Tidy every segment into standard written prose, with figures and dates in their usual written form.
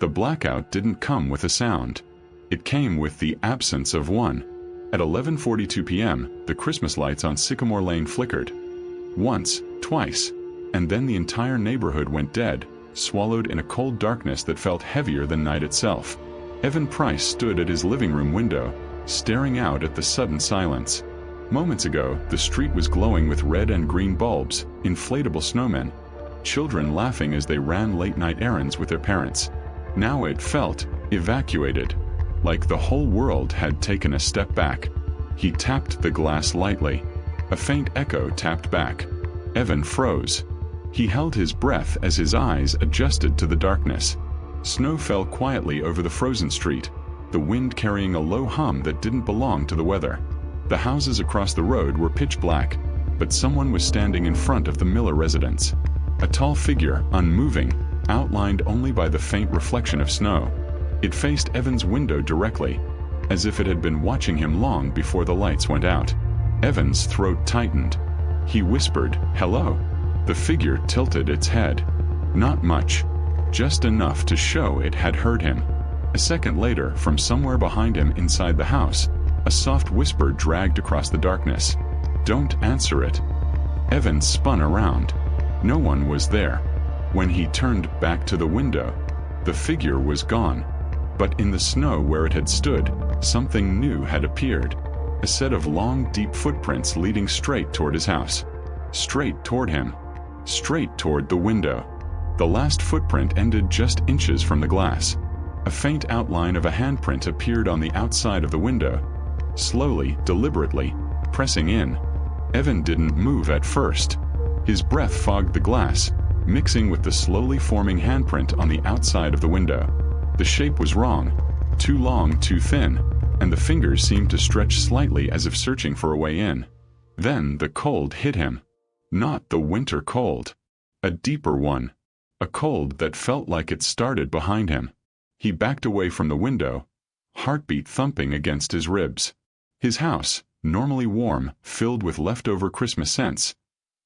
The blackout didn't come with a sound. It came with the absence of one. At 11:42 p.m., the Christmas lights on Sycamore Lane flickered. Once, twice, and then the entire neighborhood went dead, swallowed in a cold darkness that felt heavier than night itself. Evan Price stood at his living room window, staring out at the sudden silence. Moments ago, the street was glowing with red and green bulbs, inflatable snowmen, children laughing as they ran late-night errands with their parents. Now it felt evacuated, like the whole world had taken a step back. He tapped the glass lightly. A faint echo tapped back. Evan froze. He held his breath as his eyes adjusted to the darkness. Snow fell quietly over the frozen street, the wind carrying a low hum that didn't belong to the weather. The houses across the road were pitch black, but someone was standing in front of the Miller residence. A tall figure, unmoving, outlined only by the faint reflection of snow. It faced Evan's window directly, as if it had been watching him long before the lights went out. Evan's throat tightened. He whispered, "Hello." The figure tilted its head. Not much, just enough to show it had heard him. A second later, from somewhere behind him inside the house, a soft whisper dragged across the darkness. "Don't answer it." Evan spun around. No one was there. When he turned back to the window, the figure was gone. But in the snow where it had stood, something new had appeared. A set of long, deep footprints leading straight toward his house. Straight toward him. Straight toward the window. The last footprint ended just inches from the glass. A faint outline of a handprint appeared on the outside of the window. Slowly, deliberately, pressing in. Evan didn't move at first. His breath fogged the glass, mixing with the slowly forming handprint on the outside of the window. The shape was wrong. Too long, too thin, and the fingers seemed to stretch slightly as if searching for a way in. Then the cold hit him. Not the winter cold. A deeper one. A cold that felt like it started behind him. He backed away from the window, heartbeat thumping against his ribs. His house, normally warm, filled with leftover Christmas scents,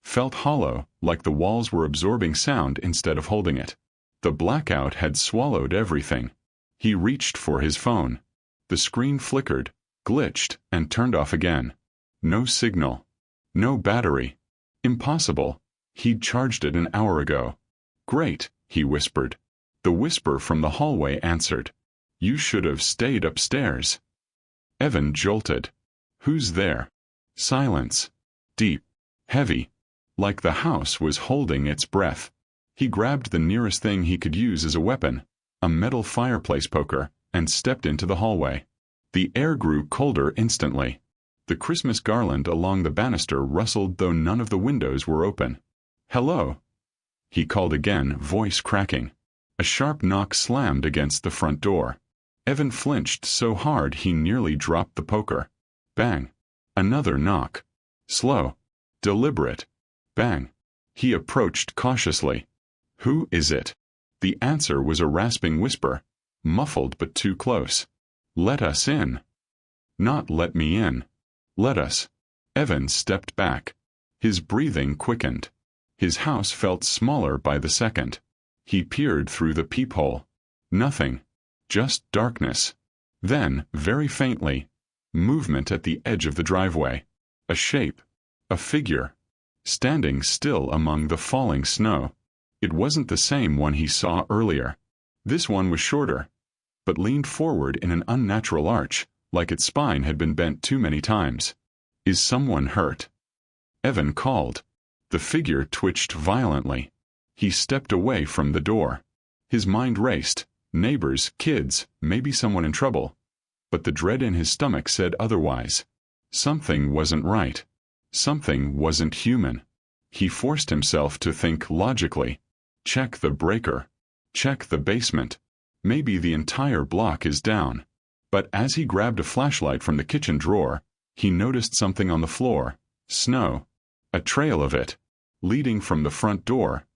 felt hollow, like the walls were absorbing sound instead of holding it. The blackout had swallowed everything. He reached for his phone. The screen flickered, glitched, and turned off again. No signal. No battery. Impossible. He'd charged it an hour ago. "Great," he whispered. The whisper from the hallway answered. "You should have stayed upstairs." Evan jolted. "Who's there?" Silence. Deep. Heavy. Like the house was holding its breath. He grabbed the nearest thing he could use as a weapon, a metal fireplace poker, and stepped into the hallway. The air grew colder instantly. The Christmas garland along the banister rustled though none of the windows were open. "Hello?" He called again, voice cracking. A sharp knock slammed against the front door. Evan flinched so hard he nearly dropped the poker. Bang. Another knock. Slow. Deliberate. Bang. He approached cautiously. "Who is it?" The answer was a rasping whisper, muffled but too close. "Let us in." Not "let me in." "Let us." Evan stepped back. His breathing quickened. His house felt smaller by the second. He peered through the peephole. Nothing. Just darkness. Then, very faintly, movement at the edge of the driveway. A shape. A figure. Standing still among the falling snow. It wasn't the same one he saw earlier. This one was shorter, but leaned forward in an unnatural arch, like its spine had been bent too many times. "Is someone hurt?" Evan called. The figure twitched violently. He stepped away from the door. His mind raced. Neighbors, kids, maybe someone in trouble. But the dread in his stomach said otherwise. Something wasn't right. Something wasn't human. He forced himself to think logically. Check the breaker. Check the basement. Maybe the entire block is down. But as he grabbed a flashlight from the kitchen drawer, he noticed something on the floor. Snow. A trail of it. Leading from the front door.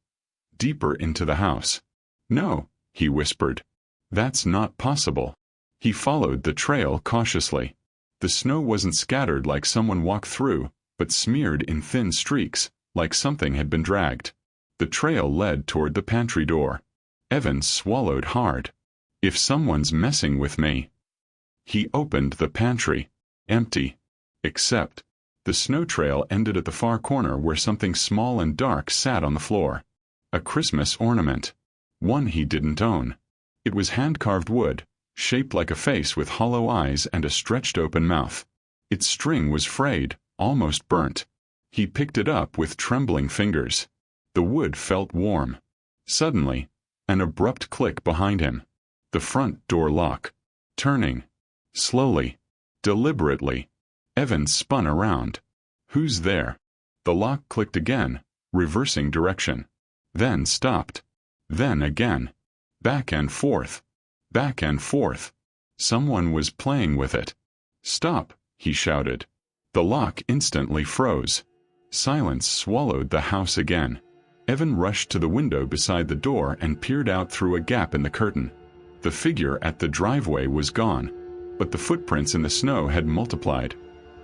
Deeper into the house. "No," he whispered. "That's not possible." He followed the trail cautiously. The snow wasn't scattered like someone walked through, but smeared in thin streaks, like something had been dragged. The trail led toward the pantry door. Evan swallowed hard. If someone's messing with me. He opened the pantry. Empty. Except, the snow trail ended at the far corner where something small and dark sat on the floor. A Christmas ornament. One he didn't own. It was hand-carved wood, shaped like a face with hollow eyes and a stretched open mouth. Its string was frayed, almost burnt. He picked it up with trembling fingers. The wood felt warm. Suddenly, an abrupt click behind him. The front door lock. Turning. Slowly. Deliberately. Evan spun around. Who's there? The lock clicked again, reversing direction. Then stopped. Then again. Back and forth. Back and forth. Someone was playing with it. Stop, he shouted. The lock instantly froze. Silence swallowed the house again. Evan rushed to the window beside the door and peered out through a gap in the curtain. The figure at the driveway was gone, but the footprints in the snow had multiplied.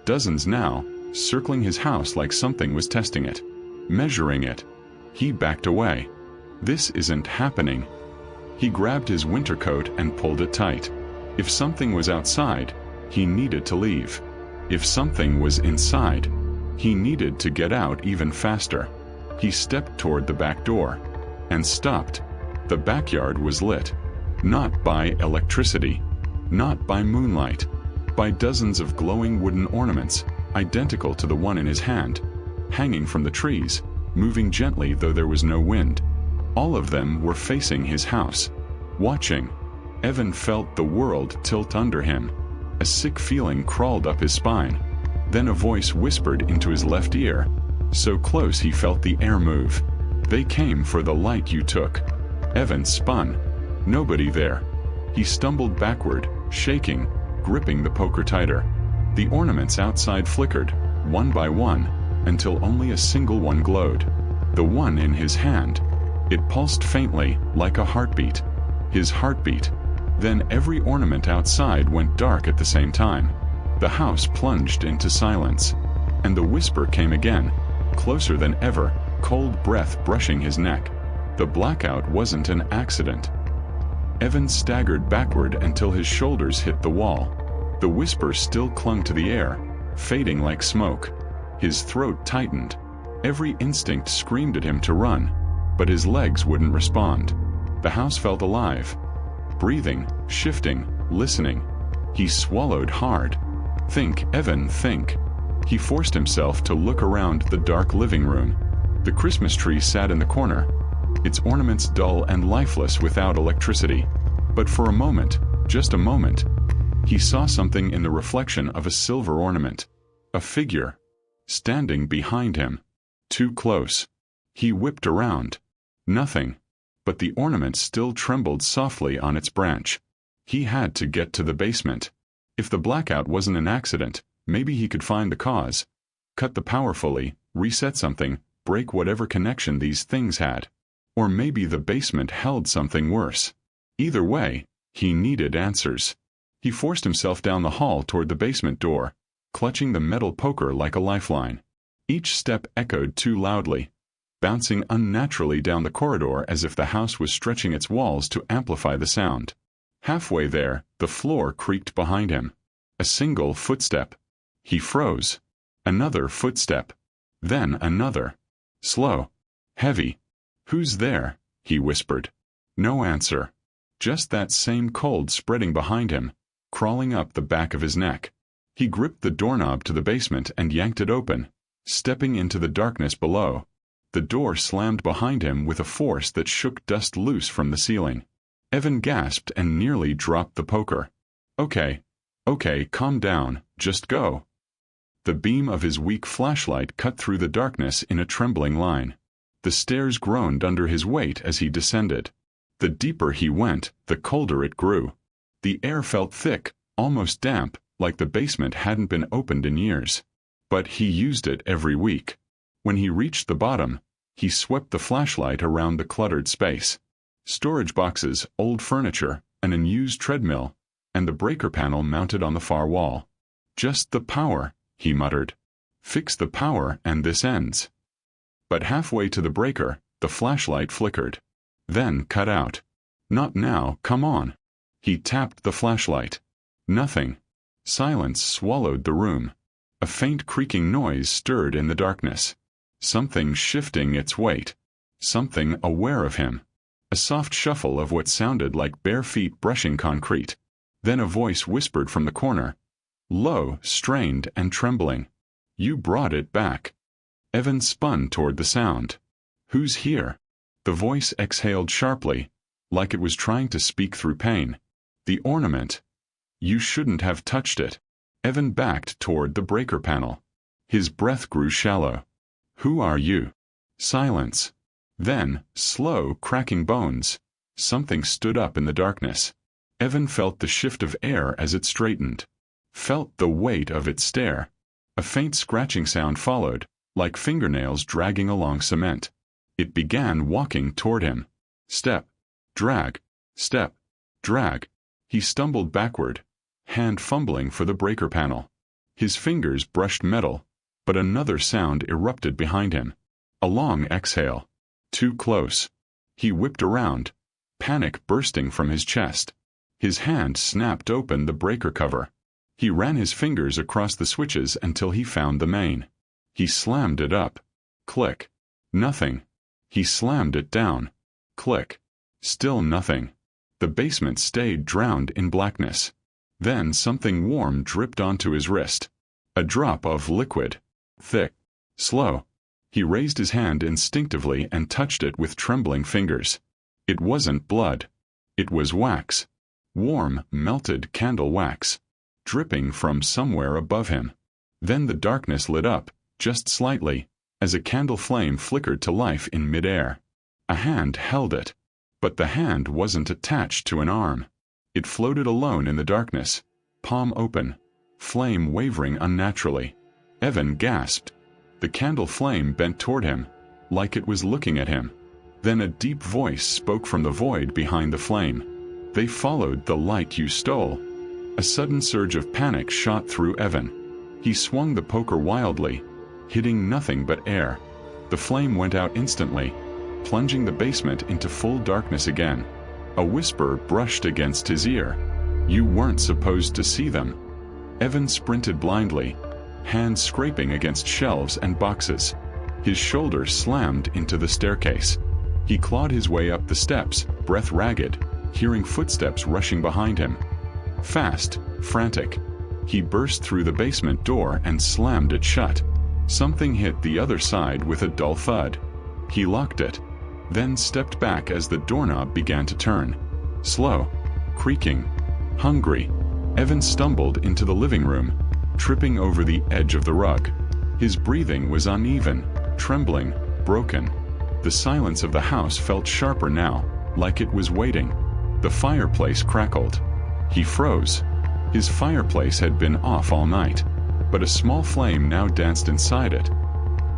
Dozens now, circling his house like something was testing it, measuring it. He backed away. This isn't happening. He grabbed his winter coat and pulled it tight. If something was outside, he needed to leave. If something was inside, he needed to get out even faster. He stepped toward the back door and stopped. The backyard was lit. Not by electricity. Not by moonlight. By dozens of glowing wooden ornaments, identical to the one in his hand, hanging from the trees, moving gently though there was no wind. All of them were facing his house, watching. Evan felt the world tilt under him. A sick feeling crawled up his spine. Then a voice whispered into his left ear, so close he felt the air move. They came for the light you took. Evan spun. Nobody there. He stumbled backward, shaking, gripping the poker tighter. The ornaments outside flickered, one by one, until only a single one glowed. The one in his hand. It pulsed faintly, like a heartbeat. His heartbeat. Then every ornament outside went dark at the same time. The house plunged into silence. And the whisper came again, closer than ever, cold breath brushing his neck. The blackout wasn't an accident. Evan staggered backward until his shoulders hit the wall. The whisper still clung to the air, fading like smoke. His throat tightened. Every instinct screamed at him to run, but his legs wouldn't respond. The house felt alive. Breathing, shifting, listening. He swallowed hard. Think, Evan, think. He forced himself to look around the dark living room. The Christmas tree sat in the corner, its ornaments dull and lifeless without electricity. But for a moment, just a moment, he saw something in the reflection of a silver ornament. A figure. Standing behind him. Too close. He whipped around. Nothing. But the ornament still trembled softly on its branch. He had to get to the basement. If the blackout wasn't an accident, maybe he could find the cause. Cut the power fully, reset something, break whatever connection these things had. Or maybe the basement held something worse. Either way, he needed answers. He forced himself down the hall toward the basement door, clutching the metal poker like a lifeline. Each step echoed too loudly, bouncing unnaturally down the corridor as if the house was stretching its walls to amplify the sound. Halfway there, the floor creaked behind him. A single footstep. He froze. Another footstep. Then another. Slow. Heavy. "Who's there?" he whispered. No answer. Just that same cold spreading behind him, crawling up the back of his neck. He gripped the doorknob to the basement and yanked it open, stepping into the darkness below. The door slammed behind him with a force that shook dust loose from the ceiling. Evan gasped and nearly dropped the poker. Okay, calm down, just go." The beam of his weak flashlight cut through the darkness in a trembling line. The stairs groaned under his weight as he descended. The deeper he went, the colder it grew. The air felt thick, almost damp, like the basement hadn't been opened in years. But he used it every week. When he reached the bottom, he swept the flashlight around the cluttered space. Storage boxes, old furniture, an unused treadmill, and the breaker panel mounted on the far wall. "Just the power," he muttered. "Fix the power and this ends." But halfway to the breaker, the flashlight flickered. Then cut out. "Not now, come on." He tapped the flashlight. Nothing. Silence swallowed the room. A faint creaking noise stirred in the darkness. Something shifting its weight. Something aware of him. A soft shuffle of what sounded like bare feet brushing concrete. Then a voice whispered from the corner. Low, strained, and trembling. "You brought it back." Evan spun toward the sound. "Who's here?" The voice exhaled sharply, like it was trying to speak through pain. "The ornament. You shouldn't have touched it." Evan backed toward the breaker panel. His breath grew shallow. "Who are you?" Silence. Then, slow, cracking bones. Something stood up in the darkness. Evan felt the shift of air as it straightened. Felt the weight of its stare. A faint scratching sound followed, like fingernails dragging along cement. It began walking toward him. Step. Drag. Step. Drag. He stumbled backward, hand fumbling for the breaker panel. His fingers brushed metal, but another sound erupted behind him. A long exhale. Too close. He whipped around, panic bursting from his chest. His hand snapped open the breaker cover. He ran his fingers across the switches until he found the main. He slammed it up. Click. Nothing. He slammed it down. Click. Still nothing. The basement stayed drowned in blackness. Then something warm dripped onto his wrist. A drop of liquid. Thick. Slow. He raised his hand instinctively and touched it with trembling fingers. It wasn't blood. It was wax. Warm, melted candle wax. Dripping from somewhere above him. Then the darkness lit up, just slightly, as a candle flame flickered to life in midair. A hand held it. But the hand wasn't attached to an arm. It floated alone in the darkness, palm open, flame wavering unnaturally. Evan gasped. The candle flame bent toward him, like it was looking at him. Then a deep voice spoke from the void behind the flame. "They followed the light you stole." A sudden surge of panic shot through Evan. He swung the poker wildly, hitting nothing but air. The flame went out instantly, plunging the basement into full darkness again. A whisper brushed against his ear. "You weren't supposed to see them." Evan sprinted blindly, hands scraping against shelves and boxes. His shoulders slammed into the staircase. He clawed his way up the steps, breath ragged, hearing footsteps rushing behind him. Fast, frantic. He burst through the basement door and slammed it shut. Something hit the other side with a dull thud. He locked it, then stepped back as the doorknob began to turn. Slow, creaking, hungry. Evan stumbled into the living room, tripping over the edge of the rug. His breathing was uneven, trembling, broken. The silence of the house felt sharper now, like it was waiting. The fireplace crackled. He froze. His fireplace had been off all night, but a small flame now danced inside it.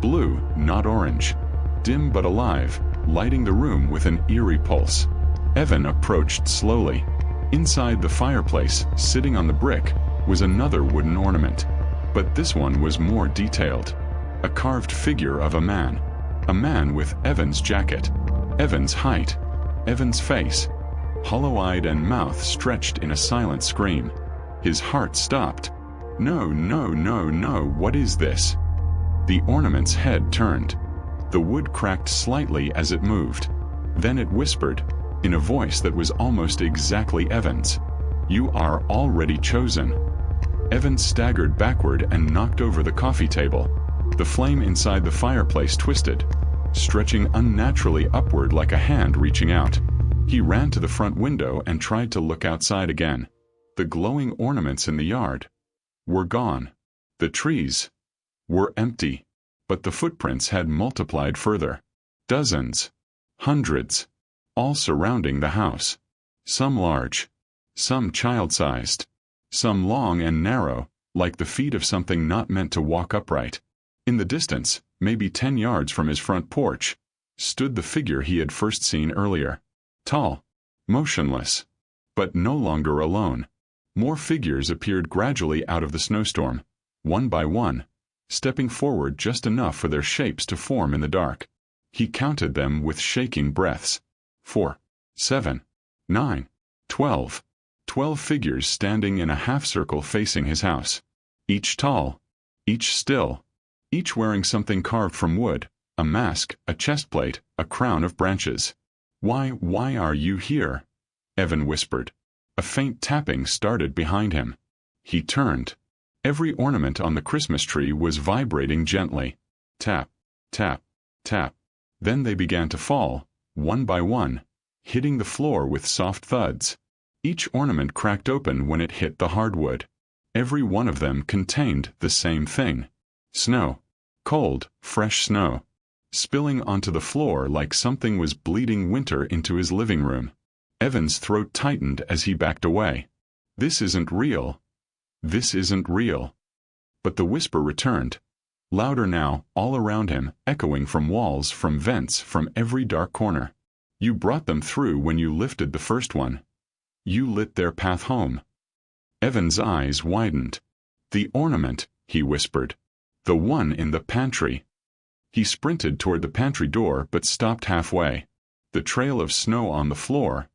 Blue, not orange. Dim but alive, lighting the room with an eerie pulse. Evan approached slowly. Inside the fireplace, sitting on the brick, was another wooden ornament. But this one was more detailed. A carved figure of a man. A man with Evan's jacket. Evan's height. Evan's face. Hollow-eyed and mouth stretched in a silent scream. His heart stopped. No, no, no, no, what is this? The ornament's head turned. The wood cracked slightly as it moved. Then it whispered, in a voice that was almost exactly Evan's. "You are already chosen." Evan staggered backward and knocked over the coffee table. The flame inside the fireplace twisted, stretching unnaturally upward like a hand reaching out. He ran to the front window and tried to look outside again. The glowing ornaments in the yard were gone. The trees were empty, but the footprints had multiplied further. Dozens, hundreds, all surrounding the house. Some large, some child-sized, some long and narrow, like the feet of something not meant to walk upright. In the distance, maybe 10 yards from his front porch, stood the figure he had first seen earlier. Tall, motionless, but no longer alone. More figures appeared gradually out of the snowstorm, one by one, stepping forward just enough for their shapes to form in the dark. He counted them with shaking breaths. 4, 7, 9, 12, 12 figures standing in a half-circle facing his house. Each tall, each still, each wearing something carved from wood, a mask, a chestplate, a crown of branches. Why are you here?" Evan whispered. A faint tapping started behind him. He turned. Every ornament on the Christmas tree was vibrating gently. Tap, tap, tap. Then they began to fall, one by one, hitting the floor with soft thuds. Each ornament cracked open when it hit the hardwood. Every one of them contained the same thing. Snow. Cold, fresh snow. Spilling onto the floor like something was bleeding winter into his living room. Evan's throat tightened as he backed away. This isn't real. This isn't real. But the whisper returned. Louder now, all around him, echoing from walls, from vents, from every dark corner. You brought them through when you lifted the first one. You lit their path home. Evan's eyes widened. The ornament, he whispered. The one in the pantry. He sprinted toward the pantry door but stopped halfway. The trail of snow on the floor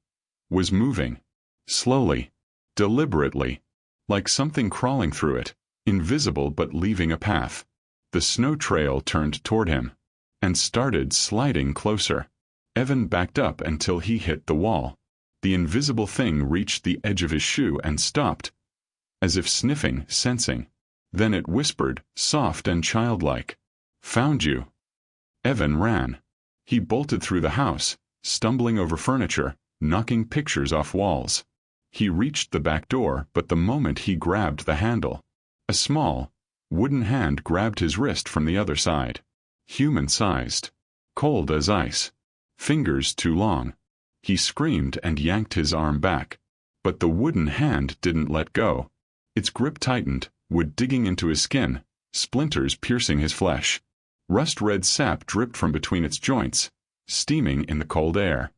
was moving. Slowly. Deliberately. Like something crawling through it. Invisible but leaving a path. The snow trail turned toward him. And started sliding closer. Evan backed up until he hit the wall. The invisible thing reached the edge of his shoe and stopped. As if sniffing, sensing. Then it whispered, soft and childlike. "Found you." Evan ran. He bolted through the house, stumbling over furniture, knocking pictures off walls. He reached the back door, but the moment he grabbed the handle, a small, wooden hand grabbed his wrist from the other side. Human-sized. Cold as ice. Fingers too long. He screamed and yanked his arm back. But the wooden hand didn't let go. Its grip tightened, wood digging into his skin, splinters piercing his flesh. Rust-red sap dripped from between its joints, steaming in the cold air.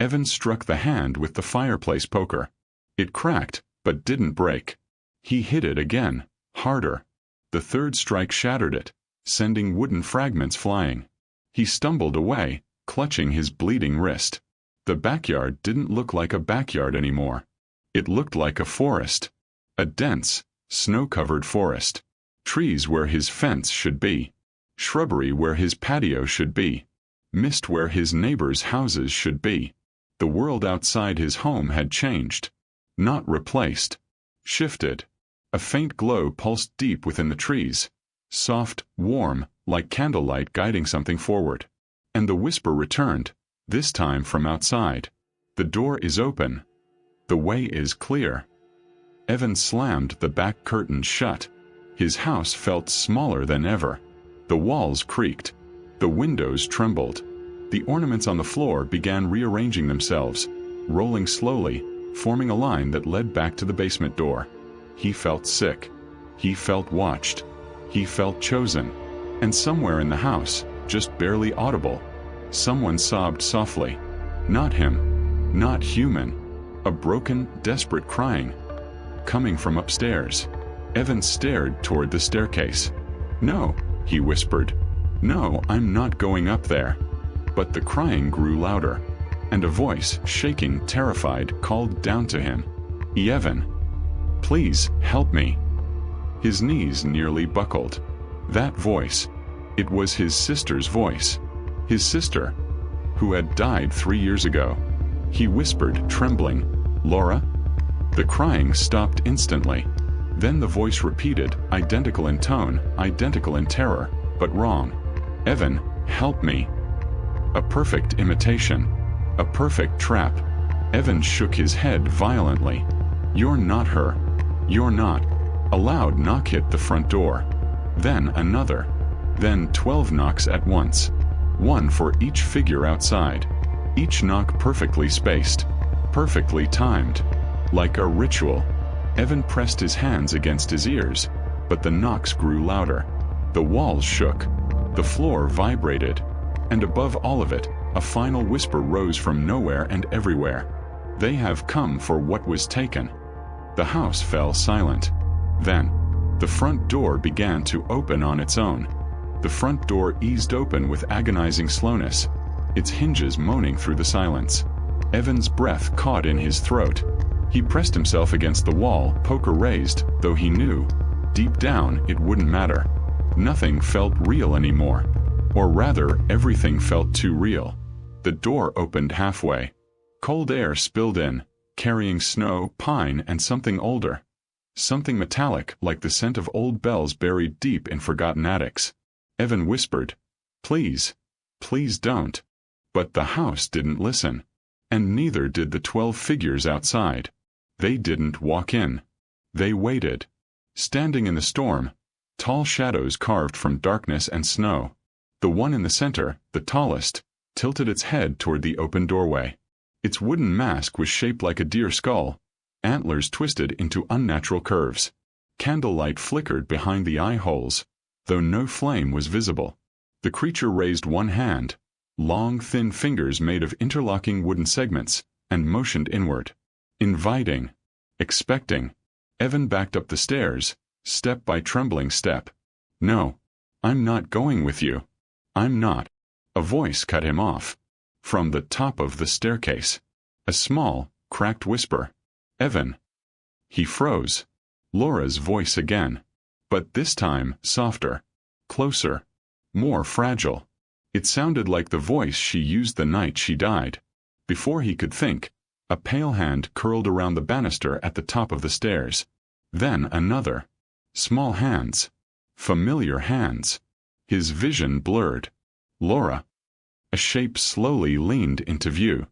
Evan struck the hand with the fireplace poker. It cracked, but didn't break. He hit it again, harder. The third strike shattered it, sending wooden fragments flying. He stumbled away, clutching his bleeding wrist. The backyard didn't look like a backyard anymore. It looked like a forest. A dense, snow-covered forest. Trees where his fence should be. Shrubbery where his patio should be. Mist where his neighbors' houses should be. The world outside his home had changed. Not replaced. Shifted. A faint glow pulsed deep within the trees. Soft, warm, like candlelight guiding something forward. And the whisper returned, this time from outside. The door is open. The way is clear. Evan slammed the back curtains shut. His house felt smaller than ever. The walls creaked. The windows trembled. The ornaments on the floor began rearranging themselves, rolling slowly, forming a line that led back to the basement door. He felt sick. He felt watched. He felt chosen. And somewhere in the house, just barely audible, someone sobbed softly. Not him. Not human. A broken, desperate crying. Coming from upstairs. Evan stared toward the staircase. "No," he whispered. "No, I'm not going up there." But the crying grew louder, and a voice, shaking, terrified, called down to him. "Evan, please, help me." His knees nearly buckled. That voice. It was his sister's voice. His sister, who had died 3 years ago. He whispered, trembling, "Laura?" The crying stopped instantly. Then the voice repeated, identical in tone, identical in terror, but wrong. "Evan, help me." A perfect imitation. A perfect trap. Evan shook his head violently. "You're not her. You're not." A loud knock hit the front door. Then another. Then 12 knocks at once. One for each figure outside. Each knock perfectly spaced. Perfectly timed. Like a ritual. Evan pressed his hands against his ears, but the knocks grew louder. The walls shook. The floor vibrated. And above all of it, a final whisper rose from nowhere and everywhere. "They have come for what was taken." The house fell silent. Then, the front door began to open on its own. The front door eased open with agonizing slowness, its hinges moaning through the silence. Evan's breath caught in his throat. He pressed himself against the wall, poker raised, though he knew, deep down, it wouldn't matter. Nothing felt real anymore. Or rather, everything felt too real. The door opened halfway. Cold air spilled in, carrying snow, pine, and something older. Something metallic, like the scent of old bells buried deep in forgotten attics. Evan whispered, "Please, please don't." But the house didn't listen. And neither did the 12 figures outside. They didn't walk in. They waited. Standing in the storm, tall shadows carved from darkness and snow. The one in the center, the tallest, tilted its head toward the open doorway. Its wooden mask was shaped like a deer skull, antlers twisted into unnatural curves. Candlelight flickered behind the eye holes, though no flame was visible. The creature raised one hand, long thin fingers made of interlocking wooden segments, and motioned inward. Inviting. Expecting. Evan backed up the stairs, step by trembling step. "No. I'm not going with you. I'm not." A voice cut him off. From the top of the staircase. A small, cracked whisper. "Evan." He froze. Laura's voice again. But this time, softer. Closer. More fragile. It sounded like the voice she used the night she died. Before he could think, a pale hand curled around the banister at the top of the stairs. Then another. Small hands. Familiar hands. His vision blurred. Laura. A shape slowly leaned into view.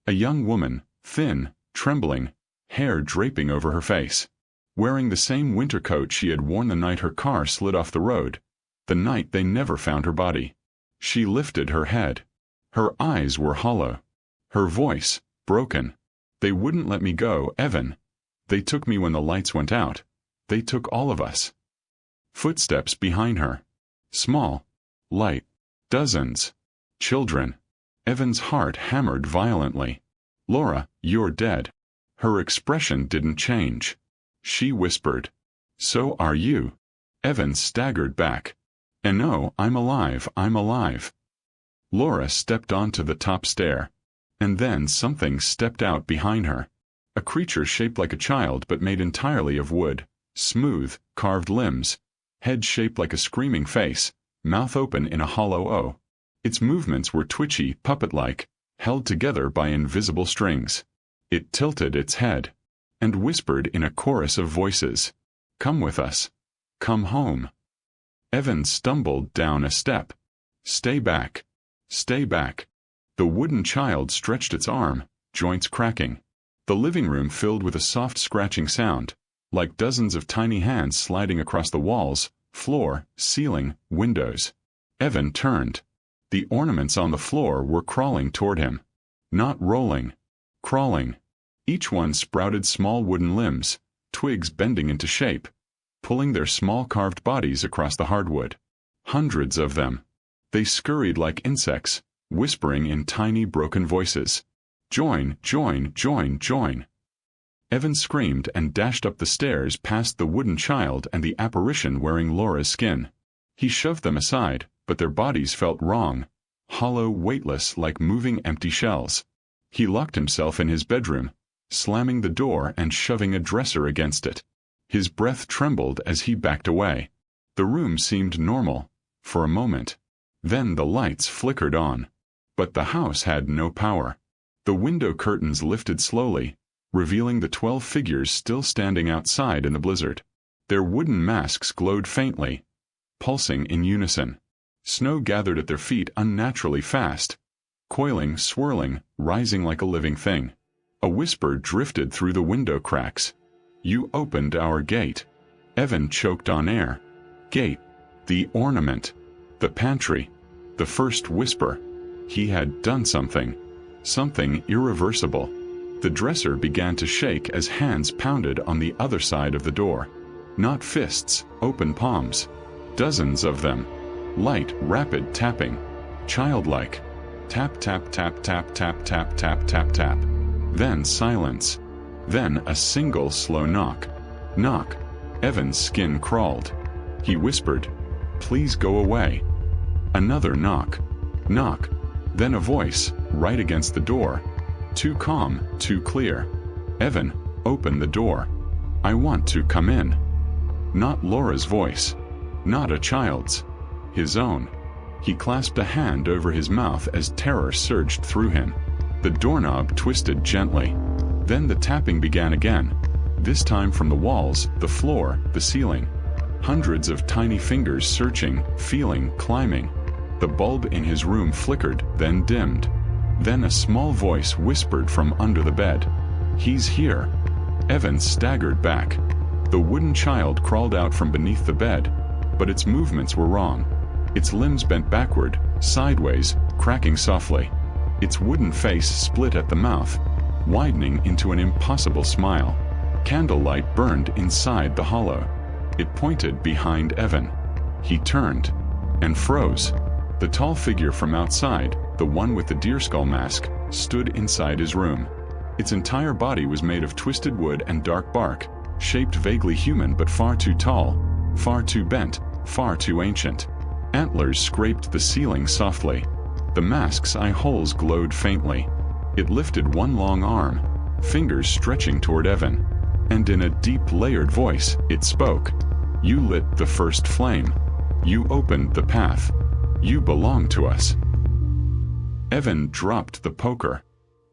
A young woman, thin, trembling, hair draping over her face. Wearing the same winter coat she had worn the night her car slid off the road, the night they never found her body. She lifted her head. Her eyes were hollow. Her voice, broken. "They wouldn't let me go, Evan. They took me when the lights went out. They took all of us." Footsteps behind her. Small. Light. Dozens. Children. Evan's heart hammered violently. "Laura, you're dead." Her expression didn't change. She whispered, "So are you." Evan staggered back. "And no, I'm alive, I'm alive." Laura stepped onto the top stair. And then something stepped out behind her. A creature shaped like a child but made entirely of wood. Smooth, carved limbs. Head shaped like a screaming face, mouth open in a hollow O. Its movements were twitchy, puppet-like, held together by invisible strings. It tilted its head. And whispered in a chorus of voices, "Come with us. Come home." Evan stumbled down a step. "Stay back. Stay back." The wooden child stretched its arm, joints cracking. The living room filled with a soft scratching sound, like dozens of tiny hands sliding across the walls, floor, ceiling, windows. Evan turned. The ornaments on the floor were crawling toward him. Not rolling. Crawling. Each one sprouted small wooden limbs, twigs bending into shape, pulling their small carved bodies across the hardwood. Hundreds of them. They scurried like insects, whispering in tiny broken voices. "Join, join, join, join." Evan screamed and dashed up the stairs past the wooden child and the apparition wearing Laura's skin. He shoved them aside, but their bodies felt wrong, hollow, weightless like moving empty shells. He locked himself in his bedroom, slamming the door and shoving a dresser against it. His breath trembled as he backed away. The room seemed normal, for a moment. Then the lights flickered on. But the house had no power. The window curtains lifted slowly, revealing the 12 figures still standing outside in the blizzard. Their wooden masks glowed faintly, pulsing in unison. Snow gathered at their feet unnaturally fast, coiling, swirling, rising like a living thing. A whisper drifted through the window cracks. "You opened our gate." Evan choked on air. Gate. The ornament. The pantry. The first whisper. He had done something. Something irreversible. The dresser began to shake as hands pounded on the other side of the door. Not fists, open palms. Dozens of them. Light, rapid tapping. Childlike. Tap, tap, tap, tap, tap, tap, tap, tap, tap. Then silence. Then a single slow knock. Knock. Evan's skin crawled. He whispered, "Please go away." Another knock. Knock. Then a voice, right against the door. Too calm, too clear. "Evan, Open the door. I want to come in. Not Laura's voice. Not a child's. His own. He clasped a hand over his mouth as terror surged through him. The doorknob twisted gently. Then the tapping began again. This time from the walls, the floor, the ceiling. Hundreds of tiny fingers searching, feeling, climbing. The bulb in his room flickered, then dimmed. Then a small voice whispered from under the bed. "He's here." Evan staggered back. The wooden child crawled out from beneath the bed, but its movements were wrong. Its limbs bent backward, sideways, cracking softly. Its wooden face split at the mouth, widening into an impossible smile. Candlelight burned inside the hollow. It pointed behind Evan. He turned and froze. The tall figure from outside, the one with the deerskull mask, stood inside his room. Its entire body was made of twisted wood and dark bark, shaped vaguely human but far too tall, far too bent, far too ancient. Antlers scraped the ceiling softly. The mask's eye holes glowed faintly. It lifted one long arm, fingers stretching toward Evan. And in a deep, layered voice, it spoke. "You lit the first flame. You opened the path. You belong to us." Evan dropped the poker.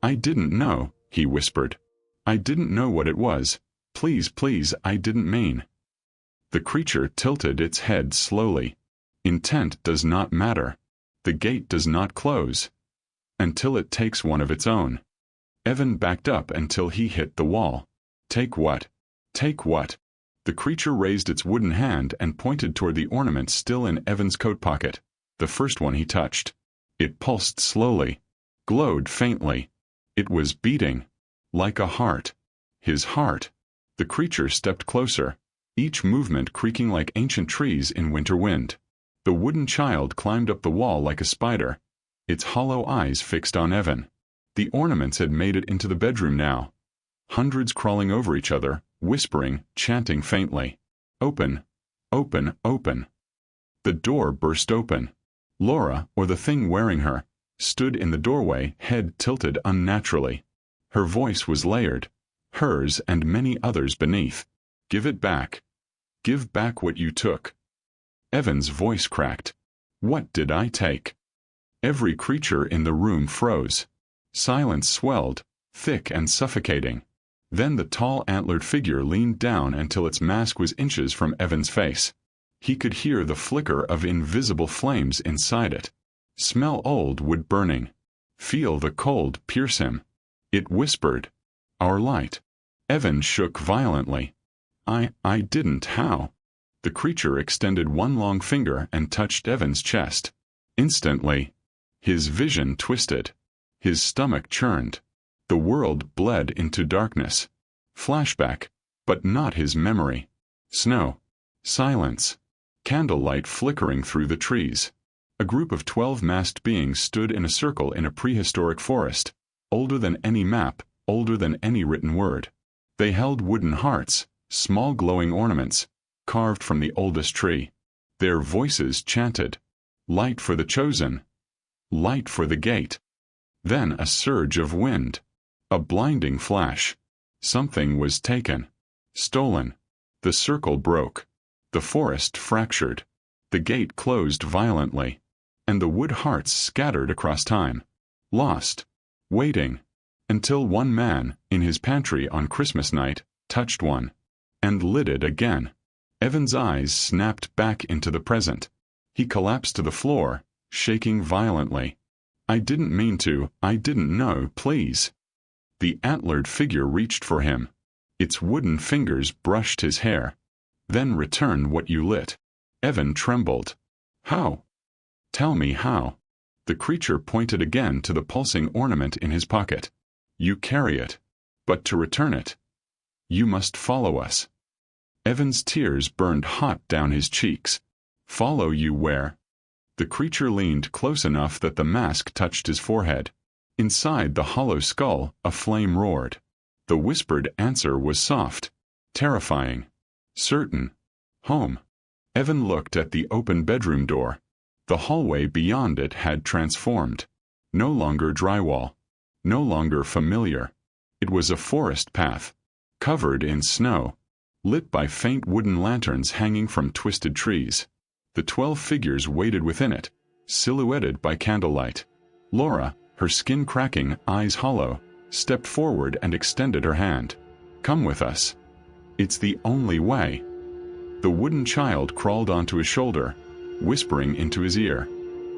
"I didn't know," he whispered. "I didn't know what it was. Please, please, I didn't mean." The creature tilted its head slowly. Intent does not matter. The gate does not close until it takes one of its own. Evan backed up until he hit the wall. "Take what? Take what?" The creature raised its wooden hand and pointed toward the ornament still in Evan's coat pocket, the first one he touched. It pulsed slowly, glowed faintly. It was beating, like a heart. His heart. The creature stepped closer, each movement creaking like ancient trees in winter wind. The wooden child climbed up the wall like a spider, its hollow eyes fixed on Evan. The ornaments had made it into the bedroom now. Hundreds crawling over each other, whispering, chanting faintly. "Open, open, open." The door burst open. Laura, or the thing wearing her, stood in the doorway, head tilted unnaturally. Her voice was layered, hers and many others beneath. "Give it back. Give back what you took." Evan's voice cracked. "What did I take?" Every creature in the room froze. Silence swelled, thick and suffocating. Then the tall antlered figure leaned down until its mask was inches from Evan's face. He could hear the flicker of invisible flames inside it. Smell old wood burning. Feel the cold pierce him. It whispered, "Our light." Evan shook violently. I didn't, how?" The creature extended one long finger and touched Evan's chest. Instantly, his vision twisted. His stomach churned. The world bled into darkness. Flashback, but not his memory. Snow. Silence. Candlelight flickering through the trees. A group of 12 masked beings stood in a circle in a prehistoric forest, older than any map, older than any written word. They held wooden hearts, small glowing ornaments, carved from the oldest tree. Their voices chanted, "Light for the chosen. Light for the gate." Then a surge of wind. A blinding flash. Something was taken. Stolen. The circle broke. The forest fractured. The gate closed violently. And the wood hearts scattered across time. Lost. Waiting. Until one man, in his pantry on Christmas night, touched one. And lit it again. Evan's eyes snapped back into the present. He collapsed to the floor, shaking violently. "I didn't mean to, I didn't know, please." The antlered figure reached for him. Its wooden fingers brushed his hair. "Then return what you lit." Evan trembled. "How?" "Tell me how." The creature pointed again to the pulsing ornament in his pocket. "You carry it. But to return it, you must follow us." Evan's tears burned hot down his cheeks. "Follow you where?" The creature leaned close enough that the mask touched his forehead. Inside the hollow skull, a flame roared. The whispered answer was soft, terrifying, certain. Home. Evan looked at the open bedroom door. The hallway beyond it had transformed. No longer drywall. No longer familiar. It was a forest path. covered in snow, lit by faint wooden lanterns hanging from twisted trees. The 12 figures waited within it, silhouetted by candlelight. Laura, her skin cracking, eyes hollow, stepped forward and extended her hand. "Come with us. It's the only way." The wooden child crawled onto his shoulder, whispering into his ear,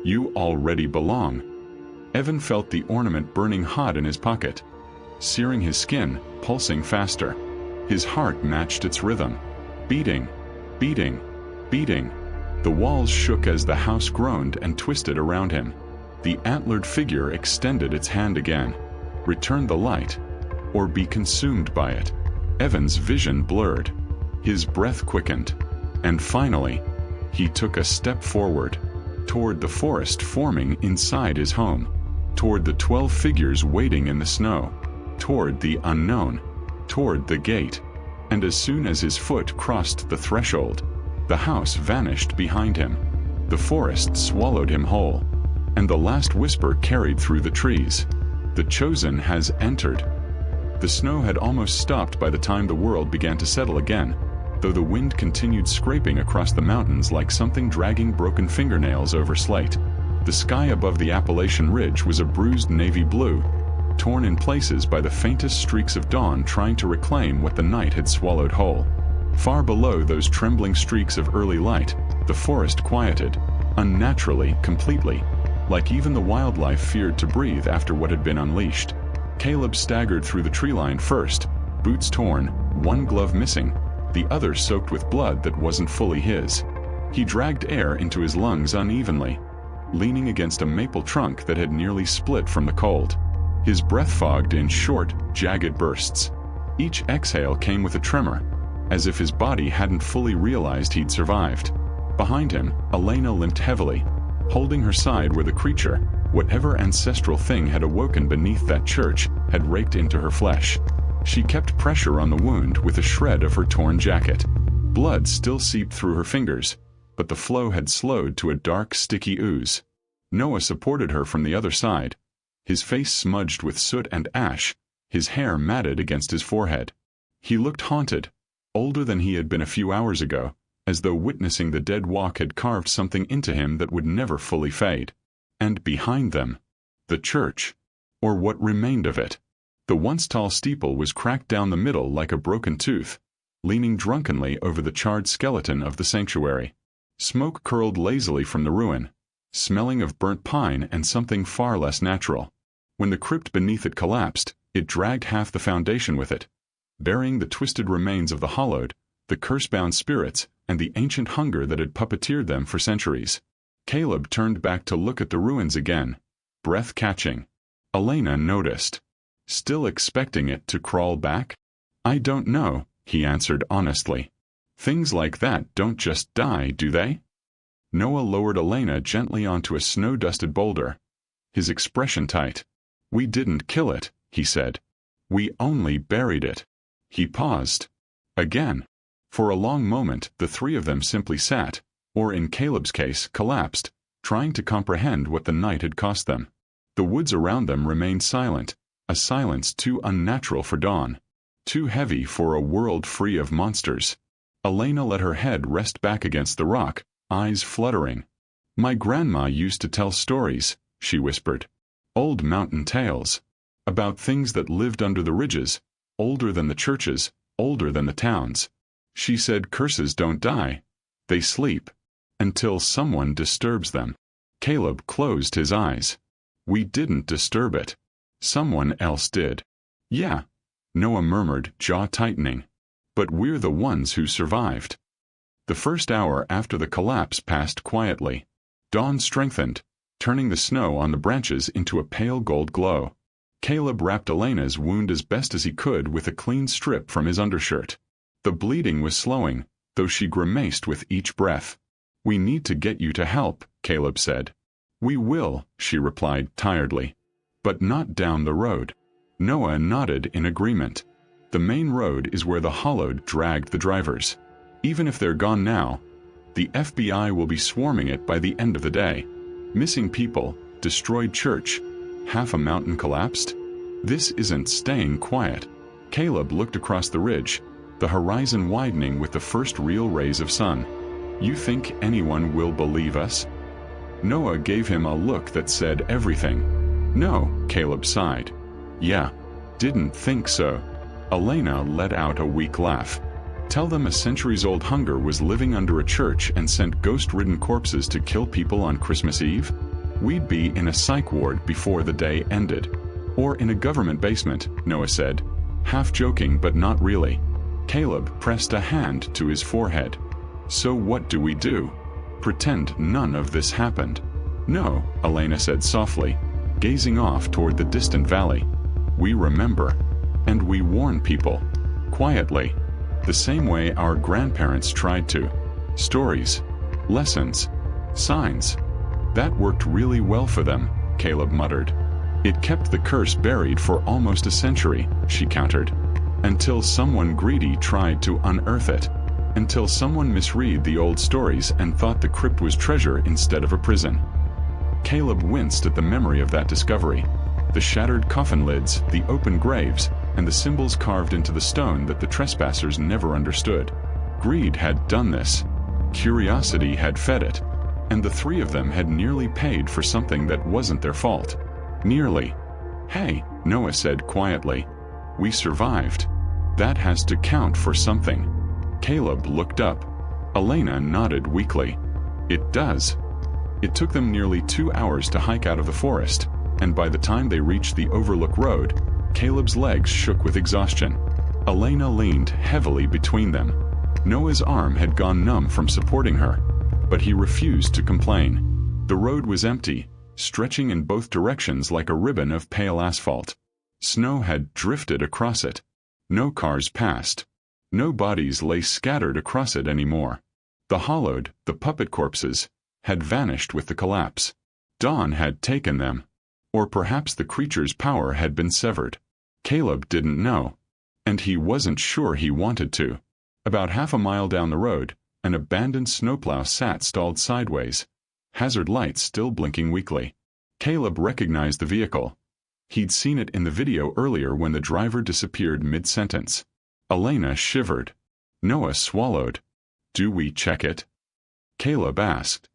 "You already belong." Evan felt the ornament burning hot in his pocket, searing his skin, pulsing faster. His heart matched its rhythm, beating, beating, beating. The walls shook as the house groaned and twisted around him. The antlered figure extended its hand again. Return the light, or be consumed by it. Evan's vision blurred. His breath quickened. And finally, he took a step forward, toward the forest forming inside his home, toward the 12 figures waiting in the snow, toward the unknown, toward the gate. And as soon as his foot crossed the threshold, the house vanished behind him. The forest swallowed him whole, and the last whisper carried through the trees. The chosen has entered. The snow had almost stopped by the time the world began to settle again, though the wind continued scraping across the mountains like something dragging broken fingernails over slate. The sky above the Appalachian Ridge was a bruised navy blue, torn in places by the faintest streaks of dawn trying to reclaim what the night had swallowed whole. Far below those trembling streaks of early light, the forest quieted, unnaturally, completely, like even the wildlife feared to breathe after what had been unleashed. Caleb staggered through the tree line first, boots torn, one glove missing, the other soaked with blood that wasn't fully his. He dragged air into his lungs unevenly, leaning against a maple trunk that had nearly split from the cold. His breath fogged in short, jagged bursts. Each exhale came with a tremor, as if his body hadn't fully realized he'd survived. Behind him, Elena limped heavily, holding her side where the creature, whatever ancestral thing had awoken beneath that church, had raked into her flesh. She kept pressure on the wound with a shred of her torn jacket. Blood still seeped through her fingers, but the flow had slowed to a dark, sticky ooze. Noah supported her from the other side, his face smudged with soot and ash, his hair matted against his forehead. He looked haunted, older than he had been a few hours ago, as though witnessing the dead walk had carved something into him that would never fully fade. And behind them, the church, or what remained of it. The once tall steeple was cracked down the middle like a broken tooth, leaning drunkenly over the charred skeleton of the sanctuary. Smoke curled lazily from the ruin, smelling of burnt pine and something far less natural. When the crypt beneath it collapsed, it dragged half the foundation with it, burying the twisted remains of the hollowed, the curse-bound spirits, and the ancient hunger that had puppeteered them for centuries. Caleb turned back to look at the ruins again, breath catching. Elena noticed, still expecting it to crawl back. "I don't know," he answered honestly. "Things like that don't just die, do they?" Noah lowered Elena gently onto a snow-dusted boulder, his expression tight. "We didn't kill it," he said. "We only buried it." He paused. Again. For a long moment, the three of them simply sat, or in Caleb's case, collapsed, trying to comprehend what the night had cost them. The woods around them remained silent, a silence too unnatural for dawn, too heavy for a world free of monsters. Elena let her head rest back against the rock, eyes fluttering. "My grandma used to tell stories," she whispered. "Old mountain tales. About things that lived under the ridges, older than the churches, older than the towns. She said curses don't die. They sleep. Until someone disturbs them." Caleb closed his eyes. "We didn't disturb it. Someone else did." "Yeah," Noah murmured, jaw tightening. "But we're the ones who survived." The first hour after the collapse passed quietly. Dawn strengthened, turning the snow on the branches into a pale gold glow. Caleb wrapped Elena's wound as best as he could with a clean strip from his undershirt. The bleeding was slowing, though she grimaced with each breath. "We need to get you to help," Caleb said. "We will," she replied tiredly. "But not down the road." Noah nodded in agreement. "The main road is where the hollowed dragged the drivers. Even if they're gone now, the FBI will be swarming it by the end of the day. Missing people, destroyed church, half a mountain collapsed. This isn't staying quiet." Caleb looked across the ridge, the horizon widening with the first real rays of sun. You think anyone will believe us? Noah gave him a look that said everything. No, Caleb sighed. Yeah, didn't think so. Elena let out a weak laugh. Tell them a centuries-old hunger was living under a church and sent ghost-ridden corpses to kill people on Christmas Eve? We'd be in a psych ward before the day ended. Or in a government basement, Noah said, half joking but not really. Caleb pressed a hand to his forehead. So what do we do? Pretend none of this happened? No, Elena said softly, gazing off toward the distant valley. We remember. And we warn people. Quietly. The same way our grandparents tried to. Stories. Lessons. Signs. That worked really well for them, Caleb muttered. It kept the curse buried for almost a century, she countered. Until someone greedy tried to unearth it. Until someone misread the old stories and thought the crypt was treasure instead of a prison. Caleb winced at the memory of that discovery. The shattered coffin lids, the open graves, and the symbols carved into the stone that the trespassers never understood. Greed had done this. Curiosity had fed it. And the three of them had nearly paid for something that wasn't their fault. Nearly. Hey, Noah said quietly. We survived. That has to count for something. Caleb looked up. Elena nodded weakly. It does. It took them nearly 2 hours to hike out of the forest, and by the time they reached the Overlook Road, Caleb's legs shook with exhaustion. Elena leaned heavily between them. Noah's arm had gone numb from supporting her, but he refused to complain. The road was empty, stretching in both directions like a ribbon of pale asphalt. Snow had drifted across it. No cars passed. No bodies lay scattered across it anymore. The hollowed, the puppet corpses, had vanished with the collapse. Dawn had taken them. Or perhaps the creature's power had been severed. Caleb didn't know. And he wasn't sure he wanted to. About half a mile down the road, an abandoned snowplow sat stalled sideways, hazard lights still blinking weakly. Caleb recognized the vehicle. He'd seen it in the video earlier when the driver disappeared mid-sentence. Elena shivered. Noah swallowed. Do we check it? Caleb asked.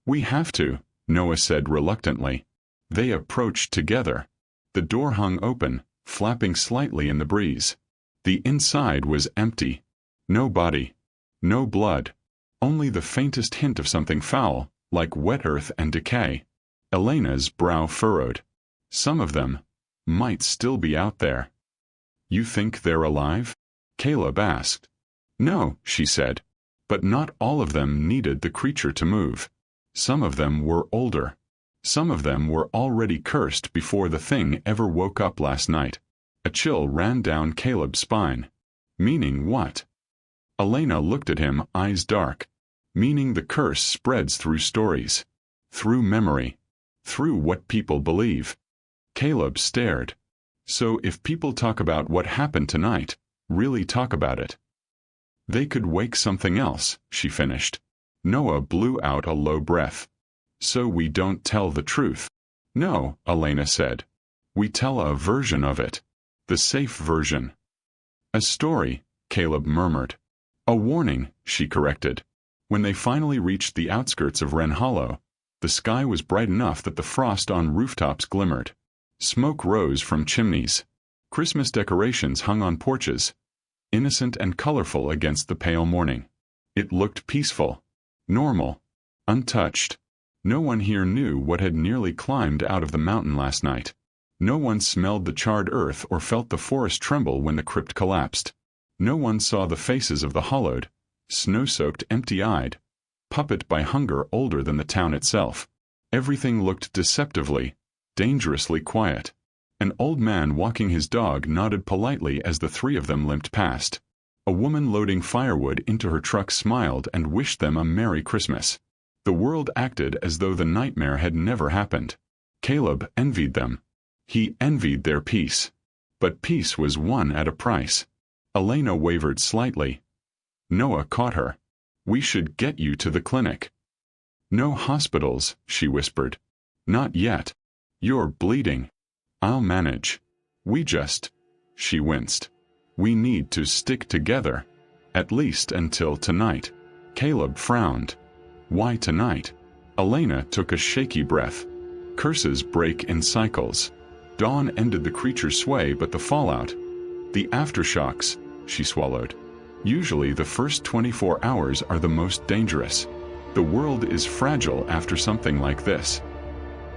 We have to, Noah said reluctantly. They approached together. The door hung open, flapping slightly in the breeze. The inside was empty. No body. No blood. Only the faintest hint of something foul, like wet earth and decay. Elena's brow furrowed. Some of them might still be out there. You think they're alive? Caleb asked. No, she said. But not all of them needed the creature to move. Some of them were older. Some of them were already cursed before the thing ever woke up last night. A chill ran down Caleb's spine. Meaning what? Elena looked at him, eyes dark. Meaning the curse spreads through stories. Through memory. Through what people believe. Caleb stared. So if people talk about what happened tonight, really talk about it. They could wake something else, she finished. Noah blew out a low breath. So we don't tell the truth. No, Elena said. We tell a version of it. The safe version. A story, Caleb murmured. A warning, she corrected. When they finally reached the outskirts of Wren Hollow, the sky was bright enough that the frost on rooftops glimmered. Smoke rose from chimneys. Christmas decorations hung on porches, innocent and colorful against the pale morning. It looked peaceful, normal, untouched. No one here knew what had nearly climbed out of the mountain last night. No one smelled the charred earth or felt the forest tremble when the crypt collapsed. No one saw the faces of the hollowed, snow-soaked, empty-eyed, puppet by hunger older than the town itself. Everything looked deceptively, dangerously quiet. An old man walking his dog nodded politely as the three of them limped past. A woman loading firewood into her truck smiled and wished them a Merry Christmas. The world acted as though the nightmare had never happened. Caleb envied them. He envied their peace. But peace was won at a price. Elena wavered slightly. Noah caught her. We should get you to the clinic. No hospitals, she whispered. Not yet. You're bleeding. I'll manage. She winced. We need to stick together. At least until tonight. Caleb frowned. Why tonight? Elena took a shaky breath. Curses break in cycles. Dawn ended the creature's sway, but the fallout, the aftershocks, she swallowed. Usually the first 24 hours are the most dangerous. The world is fragile after something like this.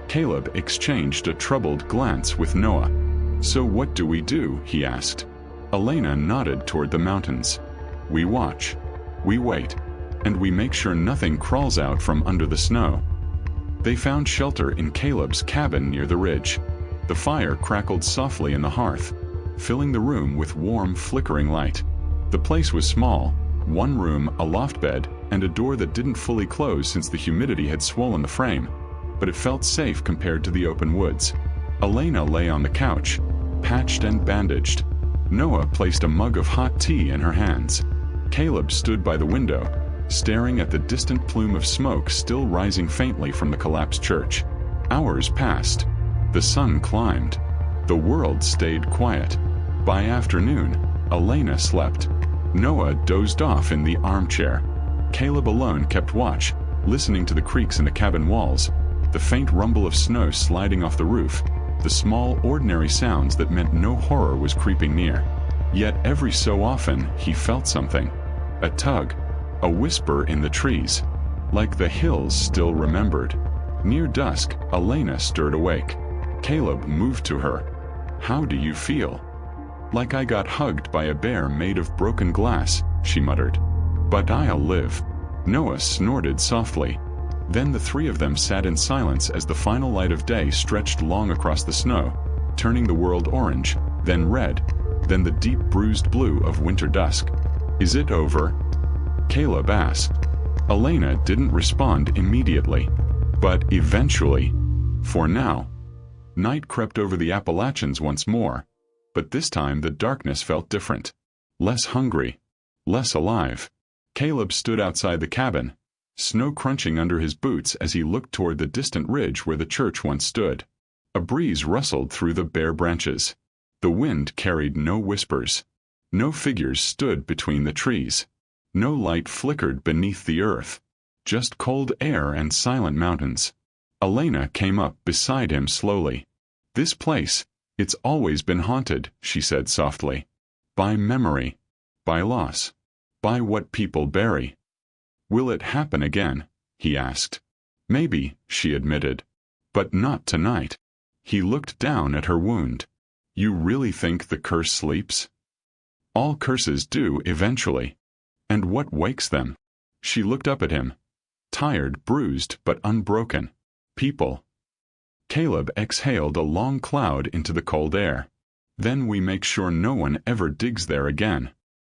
Caleb exchanged a troubled glance with Noah. So what do we do? He asked. Elena nodded toward the mountains. We watch. We wait. And we make sure nothing crawls out from under the snow. They found shelter in Caleb's cabin near the ridge. The fire crackled softly in the hearth, filling the room with warm, flickering light. The place was small, one room, a loft bed, and a door that didn't fully close since the humidity had swollen the frame, but it felt safe compared to the open woods. Elena lay on the couch, patched and bandaged. Noah placed a mug of hot tea in her hands. Caleb stood by the window, staring at the distant plume of smoke still rising faintly from the collapsed church. Hours passed. The sun climbed. The world stayed quiet. By afternoon, Elena slept. Noah dozed off in the armchair. Caleb alone kept watch, listening to the creaks in the cabin walls, the faint rumble of snow sliding off the roof, the small, ordinary sounds that meant no horror was creeping near. Yet every so often, he felt something. A tug. A whisper in the trees. Like the hills still remembered. Near dusk, Elena stirred awake. Caleb moved to her. How do you feel? Like I got hugged by a bear made of broken glass, she muttered. But I'll live. Noah snorted softly. Then the three of them sat in silence as the final light of day stretched long across the snow, turning the world orange, then red, then the deep bruised blue of winter dusk. Is it over? Caleb asked. Elena didn't respond immediately. But eventually, for now. Night crept over the Appalachians once more, but this time the darkness felt different. Less hungry. Less alive. Caleb stood outside the cabin, snow crunching under his boots as he looked toward the distant ridge where the church once stood. A breeze rustled through the bare branches. The wind carried no whispers. No figures stood between the trees. No light flickered beneath the earth. Just cold air and silent mountains. Elena came up beside him slowly. This place, it's always been haunted, she said softly. By memory. By loss. By what people bury. Will it happen again? He asked. Maybe, she admitted. But not tonight. He looked down at her wound. You really think the curse sleeps? All curses do eventually. And what wakes them? She looked up at him. Tired, bruised, but unbroken. People. Caleb exhaled a long cloud into the cold air. Then we make sure no one ever digs there again.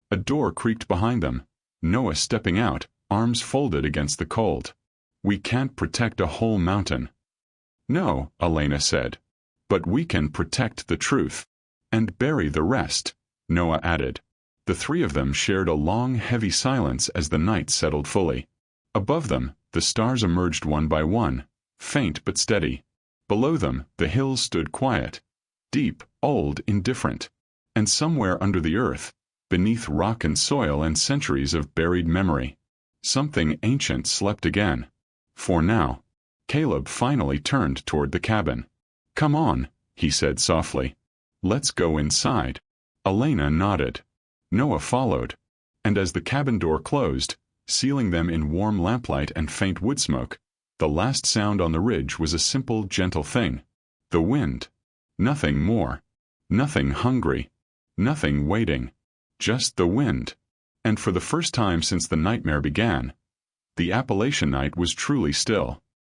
A door creaked behind them. Noah stepping out, arms folded against the cold. We can't protect a whole mountain. No, Elena said. But we can protect the truth. And bury the rest, Noah added. The three of them shared a long, heavy silence as the night settled fully. Above them, the stars emerged one by one, faint but steady. Below them, the hills stood quiet, deep, old, indifferent. And somewhere under the earth, beneath rock and soil and centuries of buried memory, something ancient slept again. For now. Caleb finally turned toward the cabin. Come on, he said softly. Let's go inside. Elena nodded. Noah followed, and as the cabin door closed, sealing them in warm lamplight and faint wood smoke, the last sound on the ridge was a simple, gentle thing. The wind. Nothing more. Nothing hungry. Nothing waiting. Just the wind. And for the first time since the nightmare began, the Appalachian night was truly still.